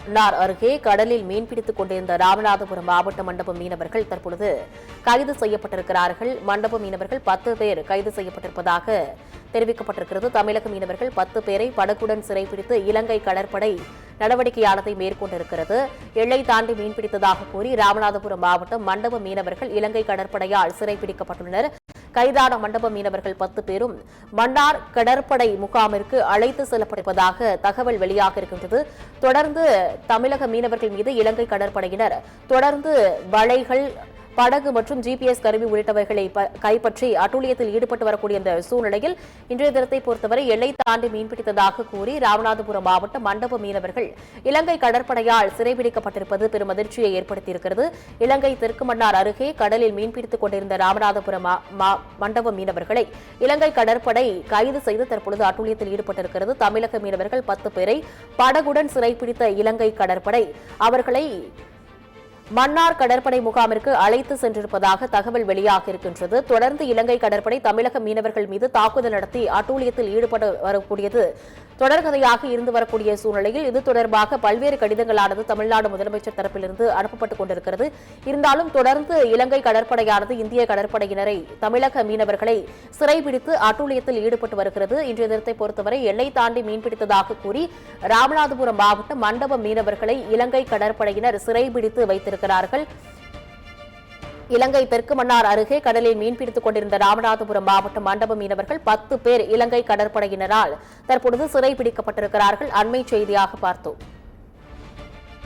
மன்னார் அருகே கடலில் மீன்பிடித்துக் கொண்டிருந்த ராமநாதபுரம் மாவட்ட மண்டபம் மீனவர்கள் தற்பொழுது கைது செய்யப்பட்டிருக்கிறார்கள். மண்டப மீனவர்கள் 10 பேர் கைது செய்யப்பட்டிருப்பதாக தெரிவிக்கப்பட்டிருக்கிறது. தமிழக மீனவர்கள் 10 பேரை படகுடன் சிறைப்பிடித்து இலங்கை கடற்படை நடவடிக்கையானதை மேற்கொண்டிருக்கிறது. எல்லை தாண்டி மீன்பிடித்ததாக கூறி ராமநாதபுரம் மாவட்டம் மண்டப மீனவர்கள் இலங்கை கடற்படையால் சிறைப்பிடிக்கப்பட்டுள்ளனர். கைதான மண்டப மீனவர்கள் 10 பேரும் மன்னார் கடற்படை முகாமிற்கு அழைத்து செல்லப்பட்டிருப்பதாக தகவல் வெளியாக இருக்கின்றது. தொடர்ந்து தமிழக மீனவர்கள் மீது இலங்கை கடற்படையினர் தொடர்ந்து வலைகள், படகு மற்றும் GPS கருவி உள்ளிட்டவைகளை கைப்பற்றி அட்டூழியத்தில் ஈடுபட்டு வரக்கூடிய இந்த சூழ்நிலையில் இன்றைய தினத்தை பொறுத்தவரை எல்லை தாண்டி மீன்பிடித்ததாக கூறி ராமநாதபுரம் மாவட்ட மண்டப மீனவர்கள் இலங்கை கடற்படையால் சிறைபிடிக்கப்பட்டிருப்பது பெரும் அதிர்ச்சியை ஏற்படுத்தியிருக்கிறது. இலங்கை தெற்கு மன்னார் அருகே கடலில் மீன்பிடித்துக் கொண்டிருந்த ராமநாதபுரம் மண்டப மீனவர்களை இலங்கை கடற்படை கைது செய்து தற்பொழுது அட்டூழியத்தில் ஈடுபட்டிருக்கிறது. தமிழக மீனவர்கள் 10 பேரை படகுடன் சிறைப்பிடித்த இலங்கை கடற்படை அவர்களை மன்னார் கடற்படை முகாமிற்கு அழைத்து சென்றிருப்பதாக தகவல் வெளியாக இருக்கின்றது. தொடர்ந்து இலங்கை கடற்படை தமிழக மீனவர்கள் மீது தாக்குதல் நடத்தி அட்டூழியத்தில் ஈடுபட வரக்கூடியது தொடர்கதையாக இருந்து வரக்கூடிய சூழ்நிலையில் இது தொடர்பாக பல்வேறு கடிதங்களானது தமிழ்நாடு முதலமைச்சர் தரப்பிலிருந்து அனுப்பப்பட்டுக் கொண்டிருக்கிறது. இருந்தாலும் தொடர்ந்து இலங்கை கடற்படையானது இந்திய கடற்படையினரை, தமிழக மீனவர்களை சிறைபிடித்து அட்டூழியத்தில் ஈடுபட்டு வருகிறது. இன்றைய தினத்தை பொறுத்தவரை எல்லை தாண்டி மீன்பிடித்ததாக கூறி ராமநாதபுரம் மாவட்ட மண்டப மீனவர்களை இலங்கை கடற்படையினர் சிறைபிடித்து வைத்திருக்கிறார்கள். இலங்கை தெற்கு மன்னார் அருகே கடலில் மீன்பிடித்துக் கொண்டிருந்த ராமநாதபுரம் மாவட்ட மண்டப மீனவர்கள் 10 பேர் இலங்கை கடற்படையினரால் தற்பொழுது சிறைபிடிக்கப்பட்டிருக்கிறார்கள். அண்மை செய்தியாக பார்த்தோம்.